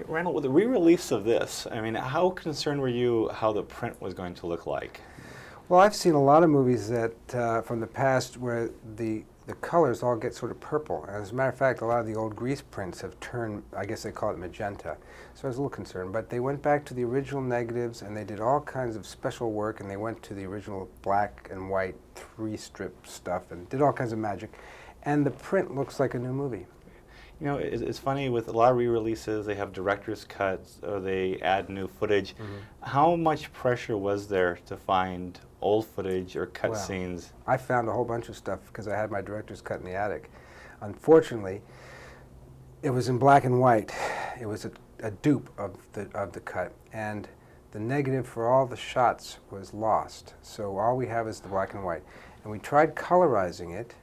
Randall, with the re-release of this, I mean, how concerned were you how the print was going to look like? Well, I've seen a lot of movies that from the past where the colors all get sort of purple. As a matter of fact, a lot of the old grease prints have turned, I guess they call it magenta. So I was a little concerned. But they went back to the original negatives, and they did all kinds of special work, and they went to the original black and white three-strip stuff and did all kinds of magic. And the print looks like a new movie. You know, it's funny, with a lot of re-releases, they have director's cuts or they add new footage. How much pressure was there to find old footage or cut scenes? I found a whole bunch of stuff because I had my director's cut in the attic. Unfortunately, it was in black and white. It was a dupe of the cut, and the negative for all the shots was lost. So all we have is the black and white. And we tried colorizing it,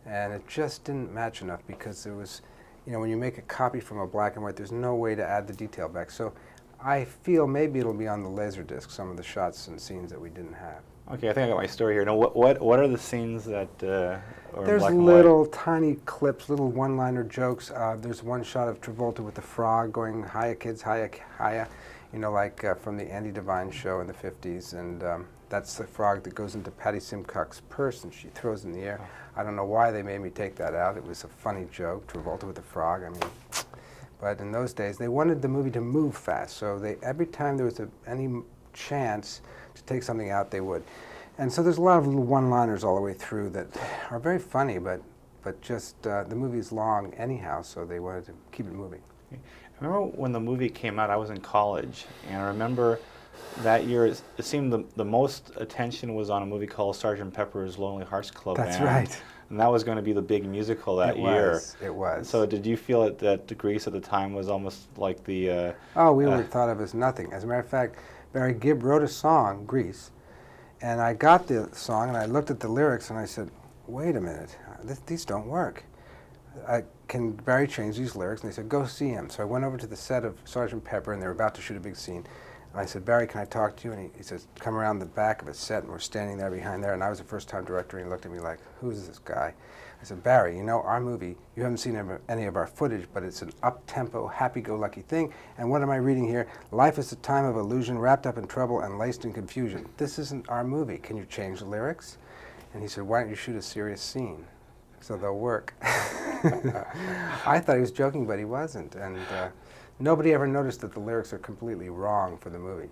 and it just didn't match enough because there was, you know, when you make a copy from a black and white, there's no way to add the detail back. So I feel maybe it'll be on the Laserdisc, some of the shots and scenes that we didn't have. Okay, I think I got my story here. Now, what are the scenes that are There's in black and little white? tiny clips, little one-liner jokes. There's one shot of Travolta with the frog going, "Hiya, kids, hiya, hiya," you know, like from the Andy Devine show in the 50s. And that's the frog that goes into Patty Simcock's purse and she throws it in the air. I don't know why they made me take that out. It was a funny joke, Travolta with the frog. I mean, but in those days, they wanted the movie to move fast. So every time there was any chance to take something out, they would. And so there's a lot of little one-liners all the way through that are very funny, but just the movie's long anyhow, so they wanted to keep it moving. I remember when the movie came out, I was in college, and I remember that year it seemed the most attention was on a movie called Sgt. Pepper's Lonely Hearts Club Band. That's right. And that was going to be the big musical that year. It was. So did you feel that Grease at the time was almost like the... Oh, we were thought of as nothing. As a matter of fact, Barry Gibb wrote a song, Grease, and I got the song and I looked at the lyrics and I said, wait a minute, these don't work. Can Barry change these lyrics? And they said, go see him. So I went over to the set of Sgt. Pepper, and they were about to shoot a big scene. And I said, Barry, can I talk to you? And he says, come around the back of a set, and we're standing there behind there. And I was a first-time director, and he looked at me like, who's this guy? I said, Barry, you know, our movie, you haven't seen any of our footage, but it's an up-tempo, happy-go-lucky thing. And what am I reading here? Life is a time of illusion, wrapped up in trouble and laced in confusion. This isn't our movie. Can you change the lyrics? And he said, why don't you shoot a serious scene? So they'll work. I thought he was joking, but he wasn't. And nobody ever noticed that the lyrics are completely wrong for the movie.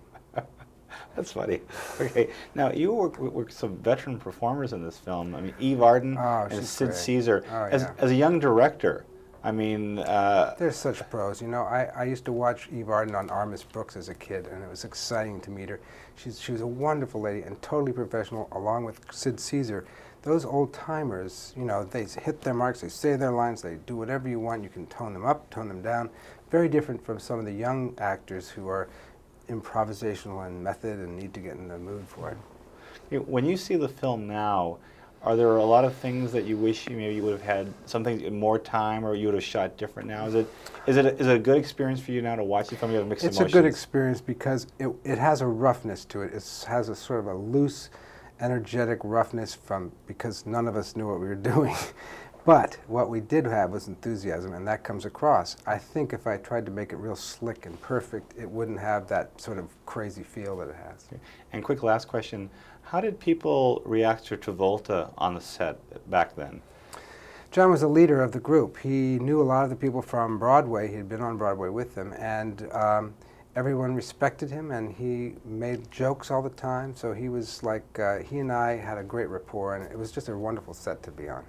That's funny. Okay, now you worked with some veteran performers in this film. I mean, Eve Arden and Sid great. Caesar. Oh, as a young director, I mean... They're such pros. You know, I used to watch Eve Arden on Our Miss Brooks as a kid, and it was exciting to meet her. She was a wonderful lady and totally professional, along with Sid Caesar. Those old-timers, you know, they hit their marks, they say their lines, they do whatever you want. You can tone them up, tone them down. Very different from some of the young actors who are improvisational and method and need to get in the mood for it. When you see the film now, are there a lot of things that you wish you would have had something more time, or you would have shot different now? Is it a good experience for you now to watch the film? You have mixed emotions. It's a good experience because it has a roughness to it. It has a sort of a loose, energetic roughness because none of us knew what we were doing. But what we did have was enthusiasm, and that comes across. I think if I tried to make it real slick and perfect, it wouldn't have that sort of crazy feel that it has. And quick last question, how did people react to Travolta on the set back then? John was a leader of the group. He knew a lot of the people from Broadway. He had been on Broadway with them, and everyone respected him, and he made jokes all the time. So he was like, he and I had a great rapport, and it was just a wonderful set to be on.